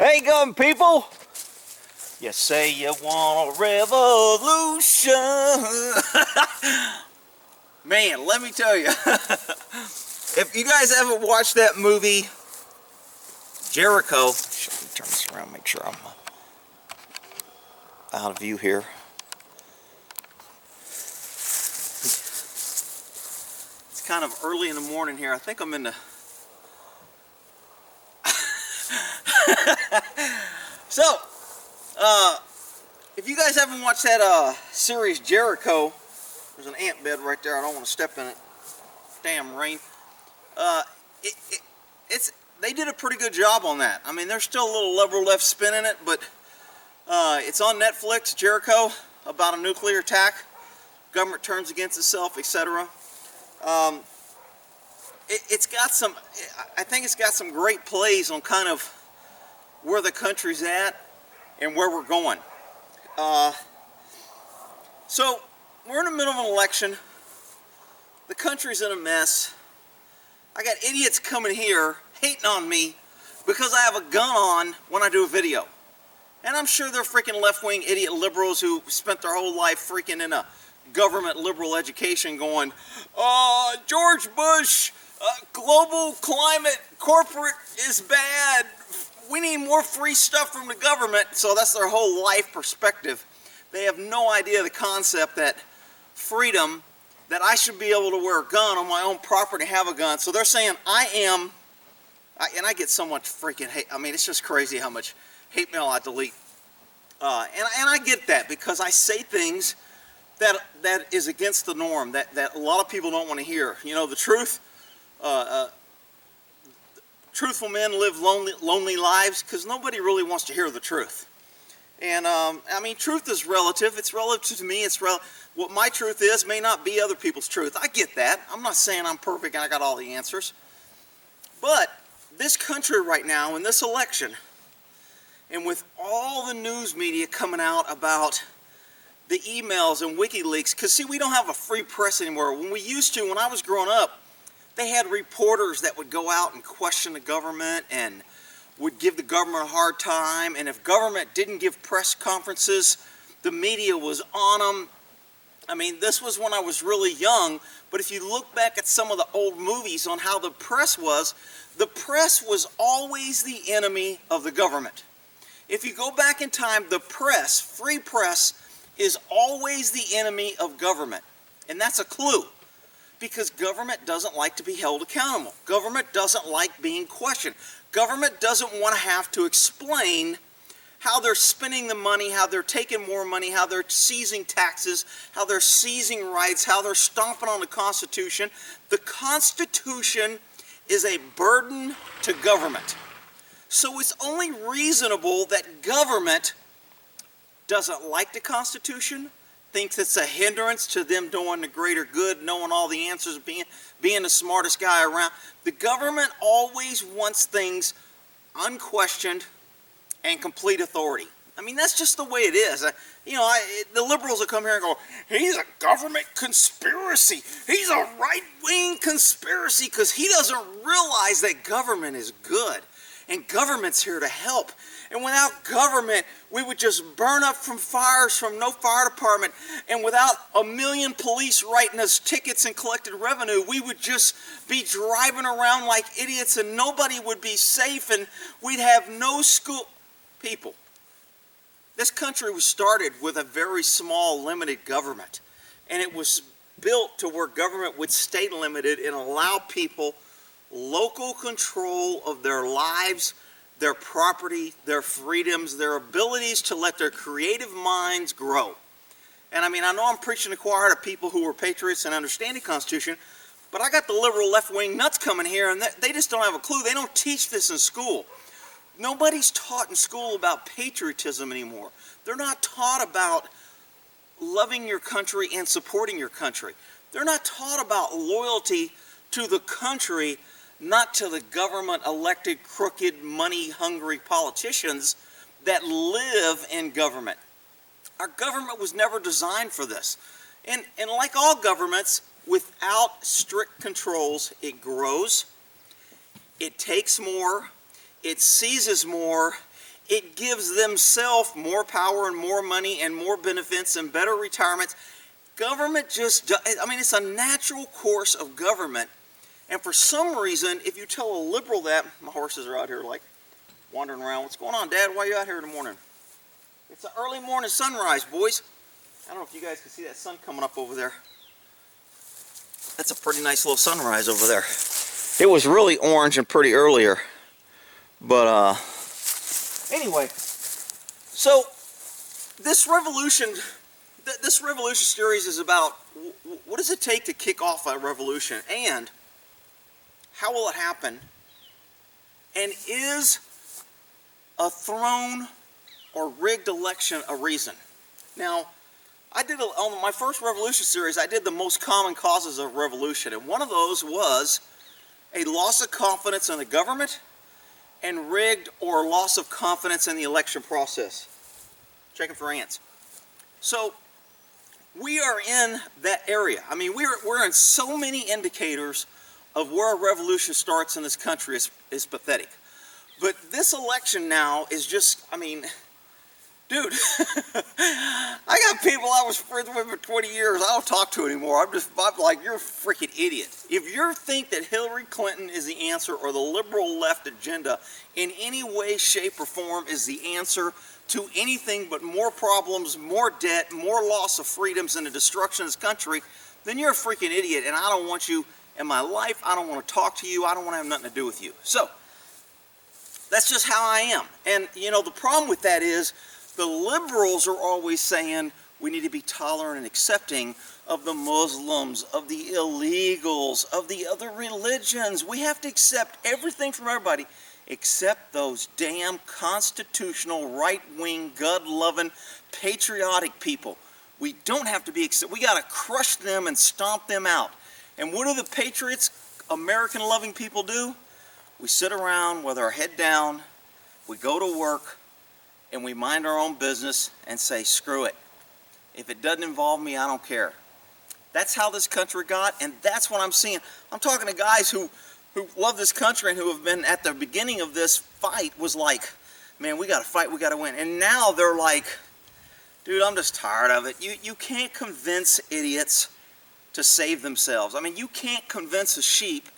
Hey, gun people! You say you want a revolution. Man, let me tell you, if you guys haven't watched that movie, Jericho, let me turn this around, make sure I'm out of view here. It's kind of early in the morning here. I think I'm in the... So, if you guys haven't watched that series Jericho, there's an ant bed right there. I don't want to step in it. Damn rain. They did a pretty good job on that. I mean, there's still a little liberal left spin in it, but it's on Netflix, Jericho, about a nuclear attack. Government turns against itself, etc. It's got some, I think it's got some great plays on kind of where the country's at and where we're going. So we're in the middle of an election. The country's in a mess. I got idiots coming here hating on me because I have a gun on when I do a video. And I'm sure they're freaking left-wing idiot liberals who spent their whole life freaking in a government liberal education going, George Bush, global climate, corporate is bad. We need more free stuff from the government. So that's their whole life perspective. They have no idea the concept that freedom, that I should be able to wear a gun on my own property, have a gun. So they're saying and I get so much freaking hate. I mean, it's just crazy how much hate mail I delete. And I get that because I say things that is against the norm, that a lot of people don't want to hear. You know, the truth. Truthful men live lonely lives because nobody really wants to hear the truth. And I mean, truth is relative. It's relative to me. What my truth is may not be other people's truth. I get that. I'm not saying I'm perfect and I got all the answers. But this country right now, in this election, and with all the news media coming out about the emails and WikiLeaks, because see, we don't have a free press anymore. When we used to, when I was growing up, they had reporters that would go out and question the government and would give the government a hard time. And if government didn't give press conferences, the media was on them. I mean, this was when I was really young. But if you look back at some of the old movies on how the press was always the enemy of the government. If you go back in time, the press, free press, is always the enemy of government. And that's a clue. Because government doesn't like to be held accountable. Government doesn't like being questioned. Government doesn't want to have to explain how they're spending the money, how they're taking more money, how they're seizing taxes, how they're seizing rights, how they're stomping on the Constitution. The Constitution is a burden to government. So it's only reasonable that government doesn't like the Constitution, thinks it's a hindrance to them doing the greater good, knowing all the answers, being the smartest guy around. The government always wants things unquestioned and complete authority. I mean, that's just the way it is. The liberals will come here and go, he's a government conspiracy. He's a right-wing conspiracy because he doesn't realize that government is good and government's here to help. And without government, we would just burn up from fires from no fire department. And without a million police writing us tickets and collected revenue, we would just be driving around like idiots and nobody would be safe and we'd have no school. People, this country was started with a very small, limited government. And it was built to where government would stay limited and allow people local control of their lives, their property, their freedoms, their abilities to let their creative minds grow. And I mean, I know I'm preaching to the choir to people who are patriots and understand the Constitution, but I got the liberal left-wing nuts coming here and they just don't have a clue. They don't teach this in school. Nobody's taught in school about patriotism anymore. They're not taught about loving your country and supporting your country. They're not taught about loyalty to the country, not to the government-elected, crooked, money-hungry politicians that live in government. Our government was never designed for this. And like all governments, without strict controls, it grows, it takes more, it seizes more, It gives themselves more power and more money and more benefits and better retirements. Government just, I mean, it's a natural course of government. And for some reason, if you tell a liberal that, my horses are out here like wandering around. What's going on, Dad? Why are you out here in the morning? It's an early morning sunrise, boys. I don't know if you guys can see that sun coming up over there. That's a pretty nice little sunrise over there. It was really orange and pretty earlier. But anyway, so this revolution series is about what does it take to kick off a revolution, and how will it happen, and is a thrown or rigged election a reason? Now, on my first revolution series, I did the most common causes of revolution, and one of those was a loss of confidence in the government and rigged or loss of confidence in the election process. Checking for ants. So we are in that area. I mean, we're in so many indicators of where a revolution starts in this country is pathetic. But this election now is just, I mean, dude, I got people I was friends with for 20 years. I don't talk to anymore. I'm like, you're a freaking idiot. If you think that Hillary Clinton is the answer, or the liberal left agenda in any way, shape, or form is the answer to anything but more problems, more debt, more loss of freedoms, and the destruction of this country, then you're a freaking idiot, and I don't want you in my life. I don't want to talk to you. I don't want to have nothing to do with you. So that's just how I am. And you know, the problem with that is the liberals are always saying we need to be tolerant and accepting of the Muslims, of the illegals, of the other religions. We have to accept everything from everybody except those damn constitutional, right-wing, God-loving, patriotic people. We don't have to be accept. We got to crush them and stomp them out. And what do the patriots, American-loving people do? We sit around with our head down, we go to work, and we mind our own business and say, screw it. If it doesn't involve me, I don't care. That's how this country got, and that's what I'm seeing. I'm talking to guys who love this country and who have been at the beginning of this fight was like, man, we got to fight, we got to win. And now they're like, dude, I'm just tired of it. You can't convince idiots to save themselves. I mean, you can't convince a sheep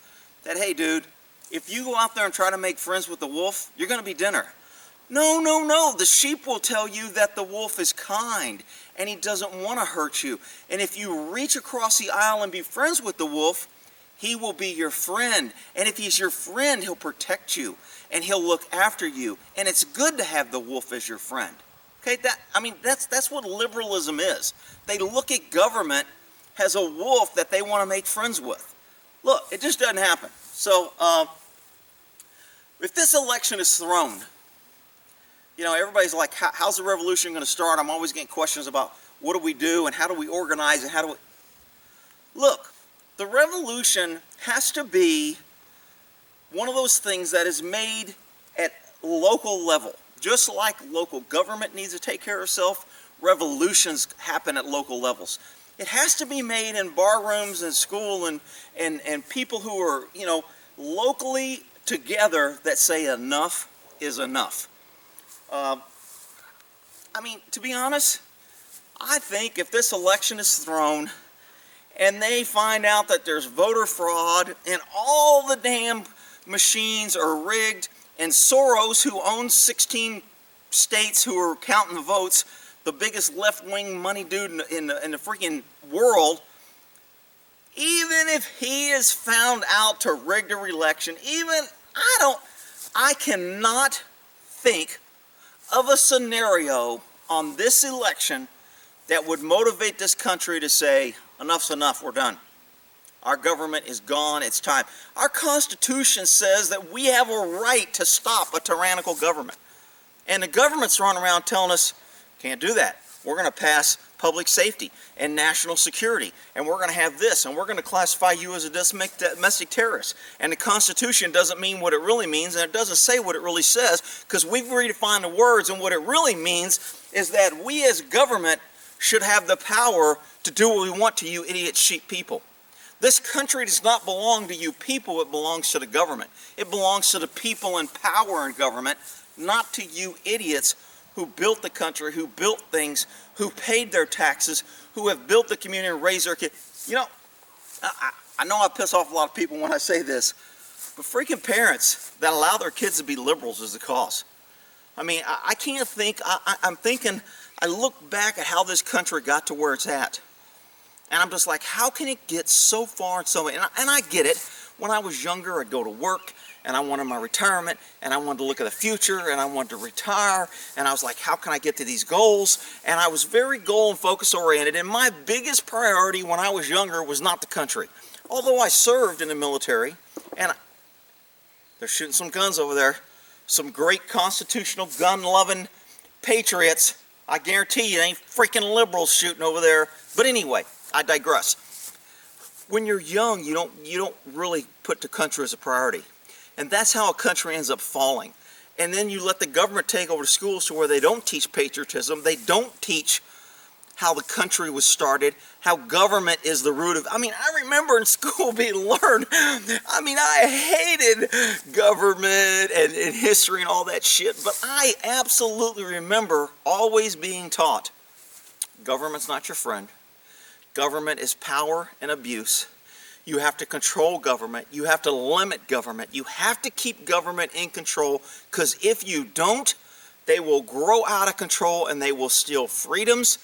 that, hey, dude, if you go out there and try to make friends with the wolf, you're going to be dinner. No, no, no. The sheep will tell you that the wolf is kind and he doesn't want to hurt you. And if you reach across the aisle and be friends with the wolf, he will be your friend. And if he's your friend, he'll protect you and he'll look after you. And it's good to have the wolf as your friend. Okay, that's what liberalism is. They look at government as a wolf that they want to make friends with. Look, it just doesn't happen. So, if this election is thrown, you know, everybody's like, how's the revolution going to start? I'm always getting questions about what do we do and how do we organize and how do we... Look, the revolution has to be one of those things that is made at local level. Just like local government needs to take care of itself, revolutions happen at local levels. It has to be made in bar rooms and school and people who are, you know, locally together that say enough is enough. I mean, to be honest, I think if this election is thrown and they find out that there's voter fraud and all the damn machines are rigged and Soros, who owns 16 states who are counting the votes, the biggest left-wing money dude in the freaking world, even if he is found out to rig the election, I cannot think of a scenario on this election that would motivate this country to say, enough's enough, we're done. Our government is gone, it's time. Our Constitution says that we have a right to stop a tyrannical government. And the government's running around telling us, can't do that. We're going to pass public safety and national security, and we're going to have this, and we're going to classify you as a domestic terrorist. And the Constitution doesn't mean what it really means, and it doesn't say what it really says, because we've redefined the words, and what it really means is that we as government should have the power to do what we want to you idiot sheep people. This country does not belong to you people, it belongs to the government. It belongs to the people in power in government, not to you idiots who built the country, who built things, who paid their taxes, who have built the community and raised their kids. You know, I know I piss off a lot of people when I say this, but freaking parents that allow their kids to be liberals is the cause. I mean, I can't think, I'm thinking, I look back at how this country got to where it's at. And I'm just like, how can it get so far and so, and I get it. When I was younger, I'd go to work, and I wanted my retirement, and I wanted to look at the future, and I wanted to retire, and I was like, how can I get to these goals? And I was very goal and focus oriented, and my biggest priority when I was younger was not the country. Although I served in the military, and they're shooting some guns over there, some great constitutional gun-loving patriots. I guarantee you it ain't freaking liberals shooting over there. But anyway, I digress. When you're young, you don't really put the country as a priority. And that's how a country ends up falling. And then you let the government take over the schools to where they don't teach patriotism. They don't teach how the country was started, how government is the root of, I mean, I remember in school being learned, I mean, I hated government and history and all that shit, but I absolutely remember always being taught, government's not your friend. Government is power and abuse. You have to control government. You have to limit government. You have to keep government in control, because if you don't, they will grow out of control and they will steal freedoms,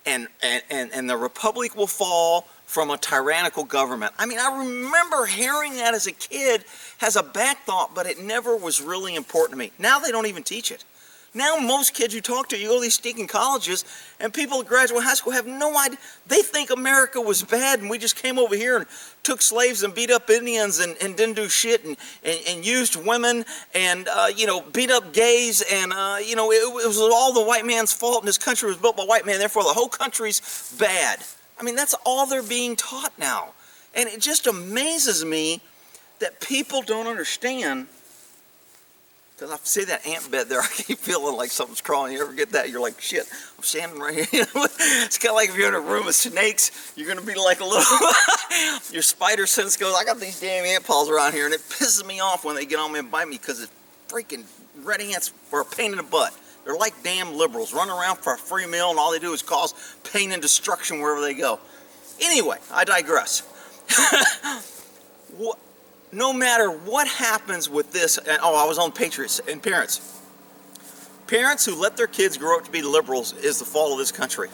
and the republic will fall from a tyrannical government. I mean, I remember hearing that as a kid as a back thought, but it never was really important to me. Now they don't even teach it. Now most kids you talk to, you go to these stinking colleges, and people that graduate high school have no idea. They think America was bad and we just came over here and took slaves and beat up Indians and didn't do shit and used women and, beat up gays and, it was all the white man's fault, and this country was built by white men, therefore the whole country's bad. I mean, that's all they're being taught now. And it just amazes me that people don't understand. Because I see that ant bed there, I keep feeling like something's crawling. You ever get that? You're like, shit, I'm standing right here. It's kind of like if you're in a room with snakes, you're going to be like a little, your spider sense goes, I got these damn ant paws around here, and it pisses me off when they get on me and bite me, because it's freaking red ants are a pain in the butt. They're like damn liberals, run around for a free meal, and all they do is cause pain and destruction wherever they go. Anyway, I digress. No matter what happens with this, and I was on Patriots and parents. Parents who let their kids grow up to be liberals is the fall of this country.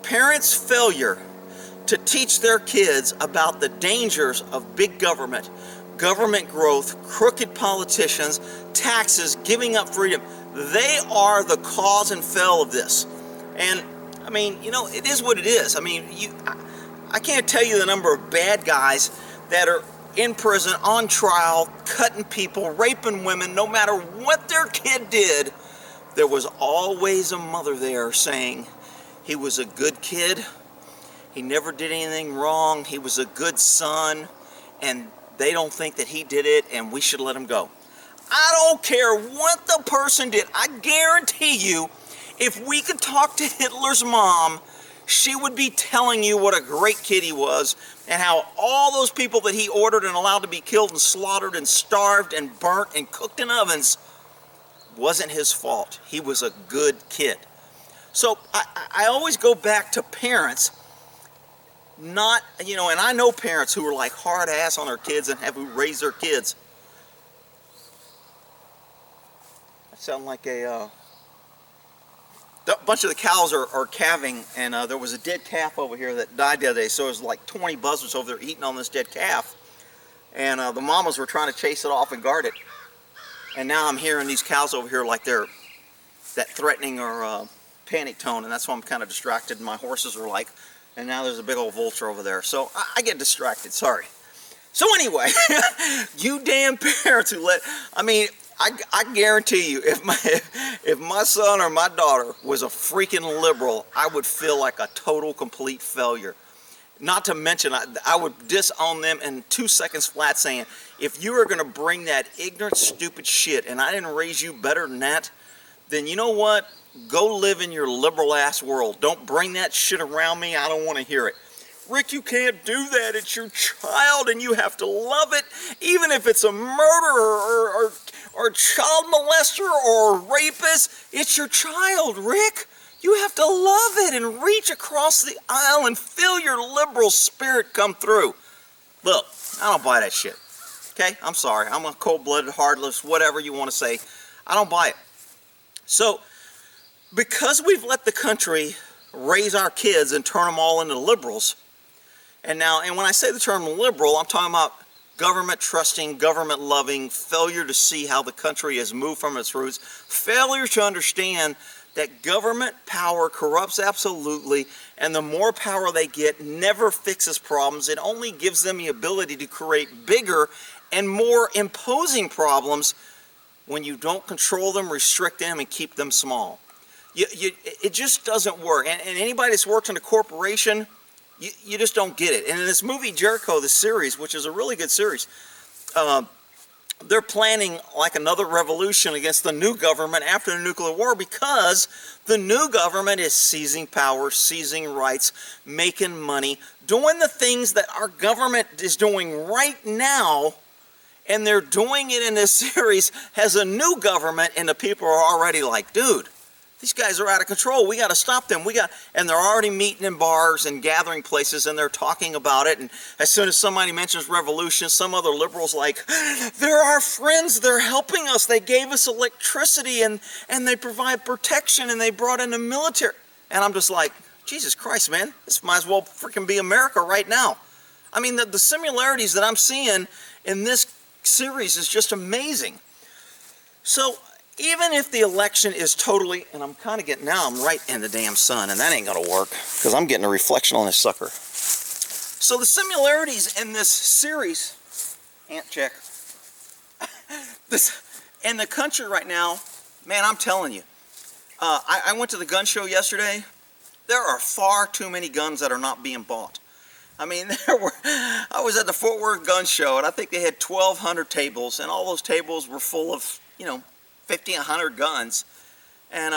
Parents' failure to teach their kids about the dangers of big government, government growth, crooked politicians, taxes, giving up freedom, they are the cause and fall of this. And, I mean, it is what it is. I mean, I can't tell you the number of bad guys that are in prison, on trial, cutting people, raping women. No matter what their kid did, there was always a mother there saying, he was a good kid, he never did anything wrong, he was a good son, and they don't think that he did it, and we should let him go. I don't care what the person did. I guarantee you, if we could talk to Hitler's mom, she would be telling you what a great kid he was, and how all those people that he ordered and allowed to be killed and slaughtered and starved and burnt and cooked in ovens wasn't his fault. He was a good kid. So I always go back to parents, not, and I know parents who are like hard ass on their kids and who raise their kids. I sound like a bunch of the cows are calving, and there was a dead calf over here that died the other day, so it was like 20 buzzards over there eating on this dead calf, and the mamas were trying to chase it off and guard it, and now I'm hearing these cows over here like they're that threatening or panic tone, and that's why I'm kind of distracted, and my horses are like, and now there's a big old vulture over there, so I get distracted, sorry. So anyway, you damn parents who I guarantee you, if my son or my daughter was a freaking liberal, I would feel like a total, complete failure. Not to mention, I would disown them in 2 seconds flat, saying, if you are going to bring that ignorant, stupid shit, and I didn't raise you better than that, then you know what? Go live in your liberal-ass world. Don't bring that shit around me. I don't want to hear it. Rick, you can't do that. It's your child and you have to love it, even if it's a murderer or child molester or rapist. It's your child, Rick. You have to love it and reach across the aisle and feel your liberal spirit come through. Look, I don't buy that shit. Okay? I'm sorry. I'm a cold-blooded, heartless, whatever you want to say. I don't buy it. So, because we've let the country raise our kids and turn them all into liberals, and when I say the term liberal, I'm talking about government trusting, government loving, failure to see how the country has moved from its roots, failure to understand that government power corrupts absolutely, and the more power they get never fixes problems. It only gives them the ability to create bigger and more imposing problems when you don't control them, restrict them, and keep them small. It just doesn't work. And anybody that's worked in a corporation, you just don't get it. And in this movie Jericho, the series, which is a really good series, they're planning like another revolution against the new government after the nuclear war, because the new government is seizing power, seizing rights, making money, doing the things that our government is doing right now, and they're doing it in this series as a new government, and the people are already like, dude, these guys are out of control. We got to stop them. And they're already meeting in bars and gathering places, and they're talking about it. And as soon as somebody mentions revolution, some other liberals like, they're our friends. They're helping us. They gave us electricity, and they provide protection, and they brought in the military. And I'm just like, Jesus Christ, man, this might as well freaking be America right now. I mean, the similarities that I'm seeing in this series is just amazing. So, even if the election is totally, and I'm right in the damn sun, and that ain't gonna work, because I'm getting a reflection on this sucker. So the similarities in this series, ant check, in the country right now, man, I'm telling you, I went to the gun show yesterday. There are far too many guns that are not being bought. I mean, I was at the Fort Worth gun show, and I think they had 1,200 tables, and all those tables were full of, 50, 100 guns, and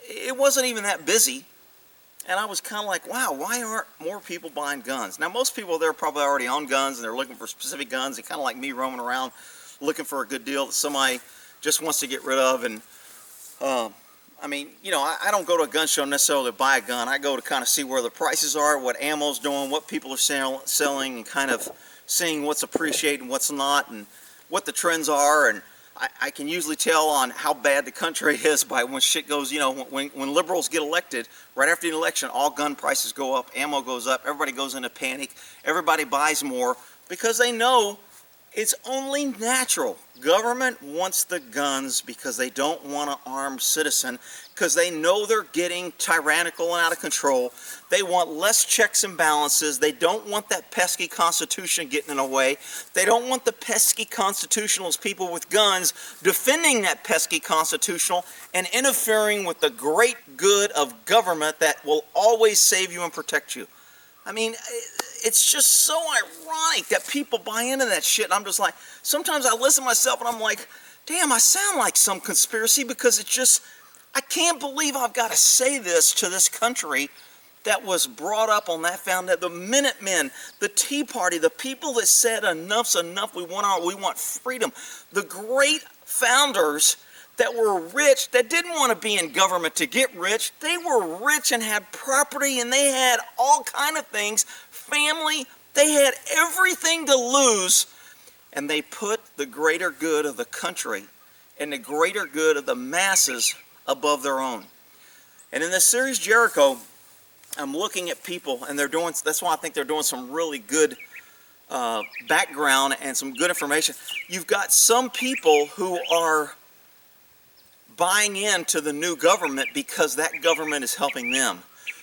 it wasn't even that busy, and I was kind of like, wow, why aren't more people buying guns? Now, most people there are probably already on guns, and they're looking for specific guns, and kind of like me roaming around looking for a good deal that somebody just wants to get rid of. And I mean, I don't go to a gun show necessarily to buy a gun. I go to kind of see where the prices are, what ammo's doing, what people are selling, and kind of seeing what's appreciating, what's not, and what the trends are. And I can usually tell on how bad the country is by when shit goes, when liberals get elected, right after the election, all gun prices go up, ammo goes up, everybody goes into panic, everybody buys more, because they know it's only natural. Government wants the guns because they don't want an armed citizen, because they know they're getting tyrannical and out of control. They want less checks and balances. They don't want that pesky Constitution getting in the way. They don't want the pesky constitutionalist people with guns defending that pesky constitutional and interfering with the great good of government that will always save you and protect you. I mean, it's just so ironic that people buy into that shit. And I'm just like, sometimes I listen to myself and I'm like, damn, I sound like some conspiracy, because it's just, I can't believe I've got to say this to this country that was brought up on that foundation. The Minutemen, the Tea Party, the people that said enough's enough, we want freedom. The great founders that were rich, that didn't want to be in government to get rich. They were rich and had property, and they had all kind of things, family. They had everything to lose, and they put the greater good of the country and the greater good of the masses above their own. And in this series Jericho, I'm looking at people, and that's why I think they're doing some really good background and some good information. You've got some people who are buying into the new government because that government is helping them.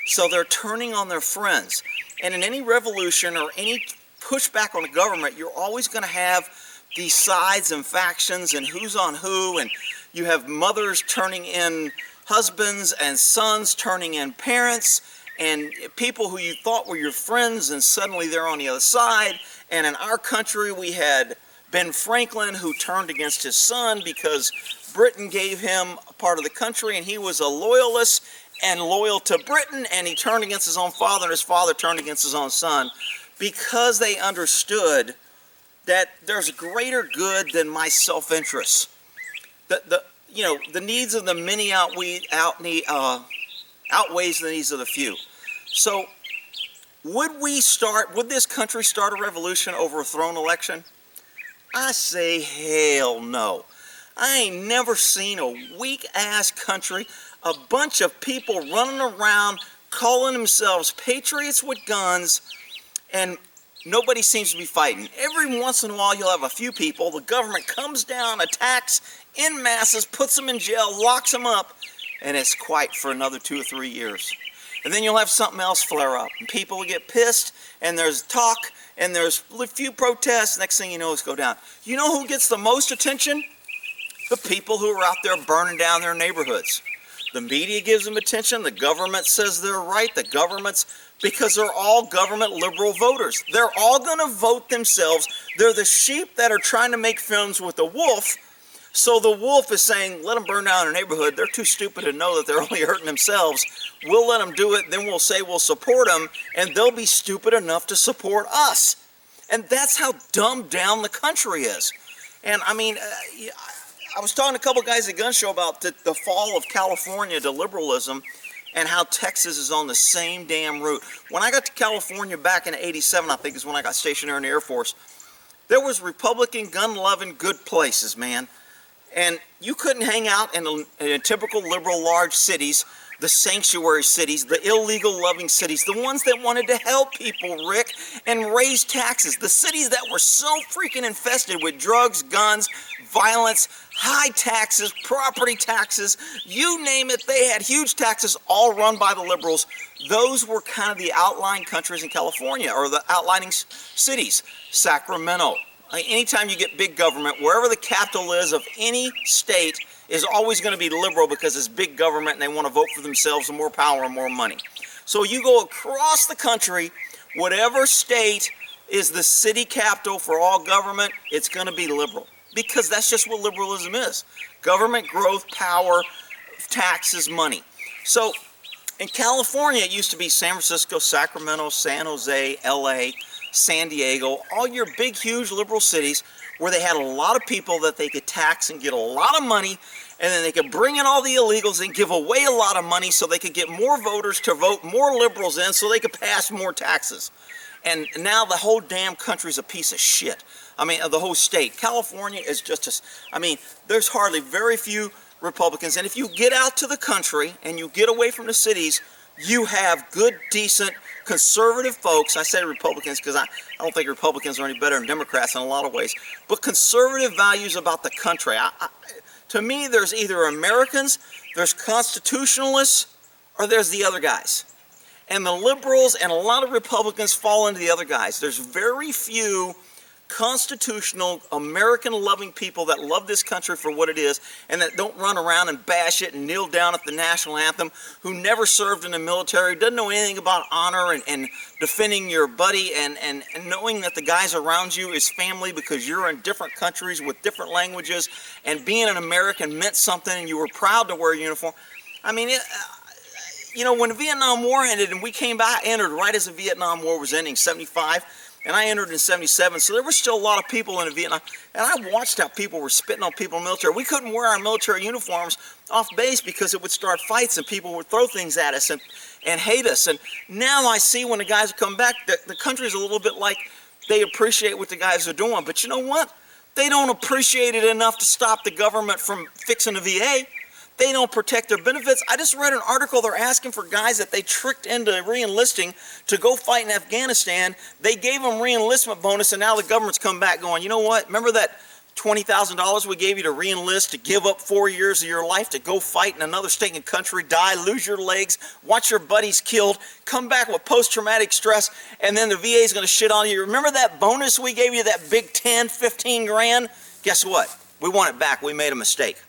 So they're turning on their friends. And in any revolution or any pushback on the government, you're always going to have these sides and factions and who's on who, and you have mothers turning in husbands and sons turning in parents, and people who you thought were your friends, and suddenly they're on the other side. And in our country, we had Ben Franklin, who turned against his son because Britain gave him a part of the country and he was a loyalist, and loyal to Britain, and he turned against his own father, and his father turned against his own son, because they understood that there's greater good than my self-interest. The needs of the many outweighs the needs of the few. So would this country start a revolution over a thrown election? I say hell no. I ain't never seen a weak-ass country, a bunch of people running around calling themselves patriots with guns, and nobody seems to be fighting. Every once in a while you'll have a few people, the government comes down, attacks in masses, puts them in jail, locks them up, and it's quiet for another 2 or 3 years. And then you'll have something else flare up, and people will get pissed, and there's talk, and there's a few protests. Next thing you know, it's go down. You know who gets the most attention? The people who are out there burning down their neighborhoods. The media gives them attention. The government says they're right. Because they're all government liberal voters. They're all going to vote themselves. They're the sheep that are trying to make films with the wolf. So the wolf is saying, let them burn down their neighborhood. They're too stupid to know that they're only hurting themselves. We'll let them do it. Then we'll say we'll support them. And they'll be stupid enough to support us. And that's how dumbed down the country is. And I mean, I was talking to a couple guys at Gun Show about the fall of California to liberalism, and how Texas is on the same damn route. When I got to California back in '87, I think is when I got stationed there in the Air Force, there was Republican, gun-loving, good places, man. And you couldn't hang out in typical liberal large cities, the sanctuary cities, the illegal-loving cities, the ones that wanted to help people, Rick, and raise taxes. The cities that were so freaking infested with drugs, guns, violence, high taxes, property taxes, you name it, they had huge taxes, all run by the liberals. Those were kind of the outlying countries in California, or the outlining cities. Sacramento. Anytime you get big government, wherever the capital is of any state is always going to be liberal, because it's big government and they want to vote for themselves and more power and more money. So you go across the country, whatever state is the city capital for all government, it's going to be liberal. Because that's just what liberalism is. Government, growth, power, taxes, money. So in California, it used to be San Francisco, Sacramento, San Jose, LA, San Diego, all your big, huge liberal cities where they had a lot of people that they could tax and get a lot of money, and then they could bring in all the illegals and give away a lot of money so they could get more voters to vote more liberals in so they could pass more taxes. And now the whole damn country's a piece of shit. I mean, the whole state. California is just there's hardly very few Republicans. And if you get out to the country and you get away from the cities, you have good, decent, conservative folks. I say Republicans because I don't think Republicans are any better than Democrats in a lot of ways. But conservative values about the country. To me, there's either Americans, there's constitutionalists, or there's the other guys. And the liberals and a lot of Republicans fall into the other guys. There's very few constitutional, American-loving people that love this country for what it is, and that don't run around and bash it and kneel down at the national anthem, who never served in the military, doesn't know anything about honor and defending your buddy, and knowing that the guys around you is family because you're in different countries with different languages, and being an American meant something, and you were proud to wear a uniform. I mean, when the Vietnam War ended, and we came back, entered right as the Vietnam War was ending, 75, and I entered in 77, so there were still a lot of people in the Vietnam, and I watched how people were spitting on people in the military. We couldn't wear our military uniforms off base because it would start fights and people would throw things at us and hate us. And now I see when the guys come back, the country's a little bit like they appreciate what the guys are doing, but you know what? They don't appreciate it enough to stop the government from fixing the VA. They don't protect their benefits. I just read an article, they're asking for guys that they tricked into re-enlisting to go fight in Afghanistan. They gave them re-enlistment bonus, and now the government's come back going, you know what, remember that $20,000 we gave you to re-enlist, to give up 4 years of your life to go fight in another state and country, die, lose your legs, watch your buddies killed, come back with post-traumatic stress, and then the VA is going to shit on you. Remember that bonus we gave you, that big 10, 15 grand? Guess what? We want it back. We made a mistake.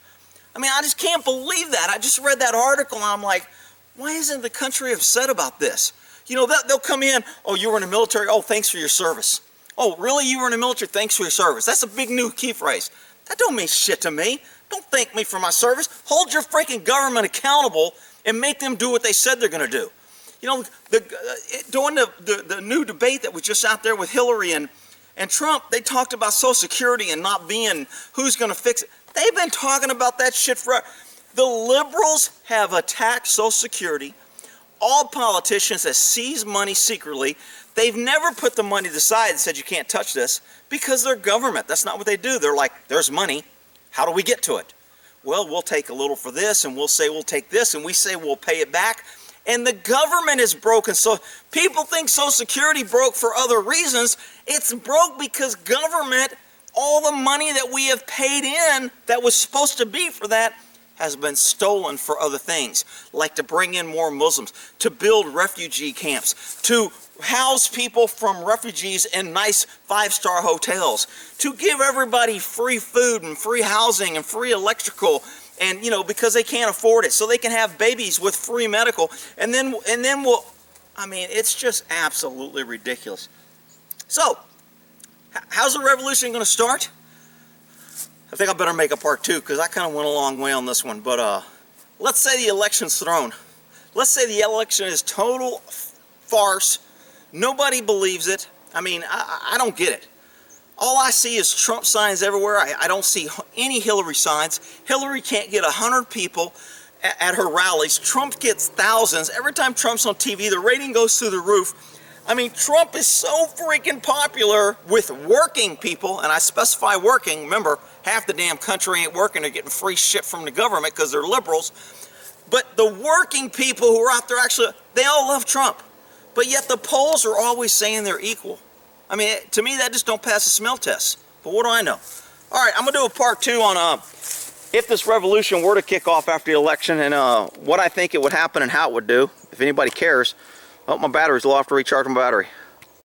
I mean, I just can't believe that. I just read that article and I'm like, why isn't the country upset about this? You know, they'll come in, oh, you were in the military, oh, thanks for your service. Oh, really, you were in the military, thanks for your service. That's a big new key phrase. That don't mean shit to me. Don't thank me for my service. Hold your freaking government accountable and make them do what they said they're going to do. You know, during the new debate that was just out there with Hillary and Trump, they talked about Social Security and not being who's going to fix it. They've been talking about that shit forever. The liberals have attacked Social Security. All politicians have seized money secretly. They've never put the money to the side and said you can't touch this because they're government. That's not what they do. They're like, there's money. How do we get to it? Well, we'll take a little for this, and we'll say we'll take this, and we say we'll pay it back. And the government is broken. So people think Social Security broke for other reasons. It's broke because government, all the money that we have paid in that was supposed to be for that, has been stolen for other things, like to bring in more Muslims, to build refugee camps, to house people from refugees in nice five-star hotels, to give everybody free food and free housing and free electrical, and because they can't afford it, so they can have babies with free medical, and then we'll, I mean, it's just absolutely ridiculous. So, how's the revolution going to start? I think I better make a part 2 because I kind of went a long way on this one. But let's say the election's thrown. Let's say the election is total farce. Nobody believes it. I mean, I don't get it. All I see is Trump signs everywhere. I don't see any Hillary signs. Hillary can't get 100 people at her rallies. Trump gets thousands. Every time Trump's on TV, the rating goes through the roof. I mean, Trump is so freaking popular with working people, and I specify working. Remember, half the damn country ain't working. They're getting free shit from the government because they're liberals. But the working people who are out there actually, they all love Trump. But yet the polls are always saying they're equal. I mean, to me, that just don't pass the smell test. But what do I know? All right, I'm going to do a part 2 on if this revolution were to kick off after the election and what I think it would happen and how it would do, if anybody cares. Oh, my battery's low. I have to recharge my battery.